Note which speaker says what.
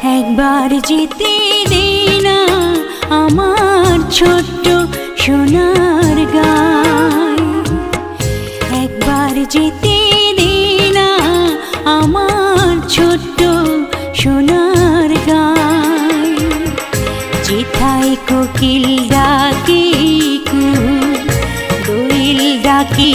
Speaker 1: একবার যেতে দে না আমার ছোট্ট সোনার গায়, একবার যেতে দে না আমার ছোট্ট সোনার গায়। যেথায় কোকিল ডাকে দোয়েল ডাকে